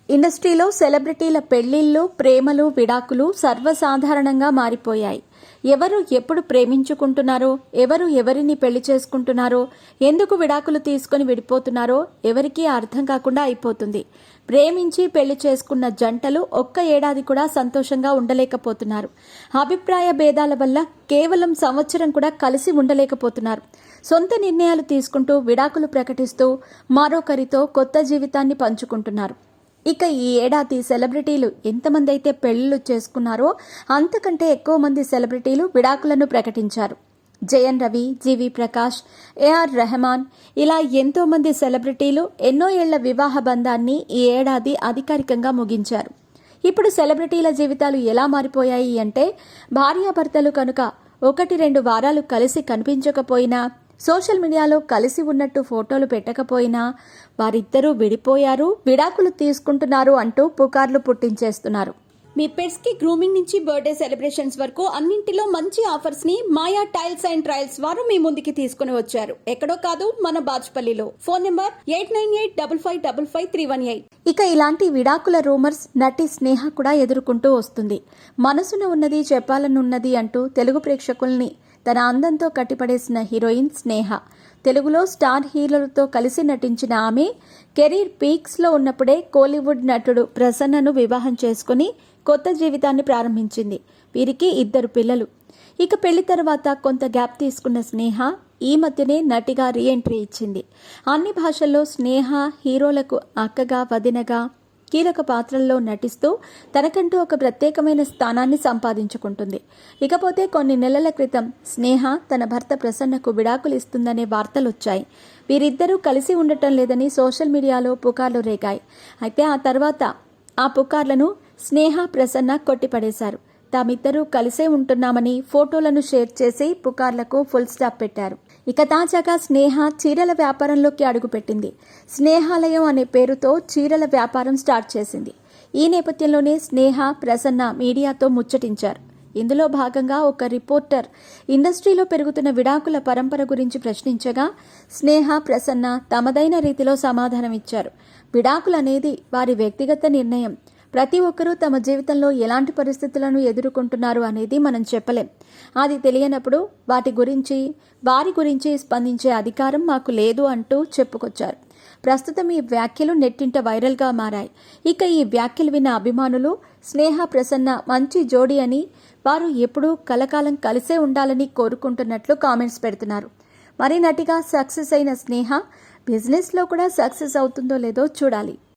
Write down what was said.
ఇండస్ట్రీలో సెలబ్రిటీల పెళ్లిళ్లు, ప్రేమలు, విడాకులు సర్వసాధారణంగా మారిపోయాయి. ఎవరు ఎప్పుడు ప్రేమించుకుంటున్నారో, ఎవరు ఎవరిని పెళ్లి చేసుకుంటున్నారో, ఎందుకు విడాకులు తీసుకుని విడిపోతున్నారో ఎవరికీ అర్థం కాకుండా అయిపోతుంది. ప్రేమించి పెళ్లి చేసుకున్న జంటలు ఒక్క ఏడాది కూడా సంతోషంగా ఉండలేకపోతున్నారు. అభిప్రాయ భేదాల వల్ల కేవలం సంవత్సరం కూడా కలిసి ఉండలేకపోతున్నారు. సొంత నిర్ణయాలు తీసుకుంటూ విడాకులు ప్రకటిస్తూ మరొకరితో కొత్త జీవితాన్ని పంచుకుంటున్నారు. ఇక ఈ ఏడాది సెలబ్రిటీలు ఎంతమంది అయితే పెళ్లిళ్ళు చేసుకున్నారో అంతకంటే ఎక్కువ మంది సెలబ్రిటీలు విడాకులను ప్రకటించారు. జయన్ రవి, జీవి ప్రకాష్, ఏఆర్ రెహమాన్ ఇలా ఎంతో మంది సెలబ్రిటీలు ఎన్నో ఏళ్ల వివాహ బంధాన్ని ఈ ఏడాది అధికారికంగా ముగించారు. ఇప్పుడు సెలబ్రిటీల జీవితాలు ఎలా మారిపోయాయి అంటే, భార్యాభర్తలు కనుక 1-2 వారాలు కలిసి కనిపించకపోయినా, సోషల్ మీడియాలో కలిసి ఉన్నట్టు ఫోటోలు పెట్టకపోయినా వారిద్దరూ విడిపోయారు, విడాకులు తీసుకుంటున్నారు అంటూ పుకార్లు పుట్టించేస్తున్నారు. మీ పెట్స్ కి గ్రూమింగ్ నుంచి బర్త్డే సెలబ్రేషన్స్ వరకు అన్నింటిలో మంచి ఆఫర్స్ ని మాయా టైల్స్ అండ్ ట్రయల్స్ వారు మీ ముందుకి తీసుకుని వచ్చారు. ఎక్కడో కాదు, మన బాజ్పల్లిలో. Phone number 8985555318. ఇక ఇలాంటి విడాకుల రూమర్స్ నటి స్నేహ కూడా ఎదుర్కొంటూ వస్తుంది. మనసున ఉన్నది చెప్పాలనున్నది అంటూ తెలుగు ప్రేక్షకుల్ని తన అందంతో కట్టిపడేసిన హీరోయిన్ స్నేహ. తెలుగులో స్టార్ హీరోలతో కలిసి నటించిన ఆమె కెరీర్ పీక్స్లో ఉన్నప్పుడే కోలీవుడ్ నటుడు ప్రసన్నను వివాహం చేసుకుని కొత్త జీవితాన్ని ప్రారంభించింది. వీరికి 2 పిల్లలు. ఇక పెళ్లి తర్వాత కొంత గ్యాప్ తీసుకున్న స్నేహ ఈ మధ్యనే నటిగా రీఎంట్రీ ఇచ్చింది. అన్ని భాషల్లో స్నేహ హీరోలకు అక్కగా, వదినగా కీలక పాత్రల్లో నటిస్తూ తనకంటూ ఒక ప్రత్యేకమైన స్థానాన్ని సంపాదించుకుంటుంది. ఇకపోతే కొన్ని నెలల క్రితం స్నేహ తన భర్త ప్రసన్నకు విడాకులు ఇస్తుందనే వార్తలొచ్చాయి. వీరిద్దరూ కలిసి ఉండటం లేదని సోషల్ మీడియాలో పుకార్లు రేగాయి. అయితే ఆ తర్వాత ఆ పుకార్లను స్నేహ, ప్రసన్న కొట్టిపడేశారు. తామిద్దరూ కలిసే ఉంటున్నామని ఫోటోలను షేర్ చేసి పుకార్లకు ఫుల్ స్టాప్ పెట్టారు. ఇక తాజాగా స్నేహ చీరల వ్యాపారంలోకి అడుగుపెట్టింది. స్నేహాలయం అనే పేరుతో చీరల వ్యాపారం స్టార్ట్ చేసింది. ఈ నేపథ్యంలోనే స్నేహ, ప్రసన్న మీడియాతో ముచ్చటించారు. ఇందులో భాగంగా ఒక రిపోర్టర్ ఇండస్ట్రీలో పెరుగుతున్న విడాకుల పరంపర గురించి ప్రశ్నించగా స్నేహ, ప్రసన్న తమదైన రీతిలో సమాధానమిచ్చారు. విడాకులు అనేది వారి వ్యక్తిగత నిర్ణయం. ప్రతి ఒక్కరూ తమ జీవితంలో ఎలాంటి పరిస్థితులను ఎదుర్కొంటున్నారు అనేది మనం చెప్పలేం. అది తెలియనప్పుడు వారి గురించి స్పందించే అధికారం మాకు లేదు అంటూ చెప్పుకొచ్చారు. ప్రస్తుతం ఈ వ్యాఖ్యలు నెట్టింట వైరల్గా మారాయి. ఇక ఈ వ్యాఖ్యలు విన్న అభిమానులు స్నేహ, ప్రసన్న మంచి జోడీ అని, వారు ఎప్పుడూ కలకాలం కలిసే ఉండాలని కోరుకుంటున్నట్లు కామెంట్స్ పెడుతున్నారు. మరి నటిగా సక్సెస్ అయిన స్నేహ బిజినెస్లో కూడా సక్సెస్ అవుతుందో లేదో చూడాలి.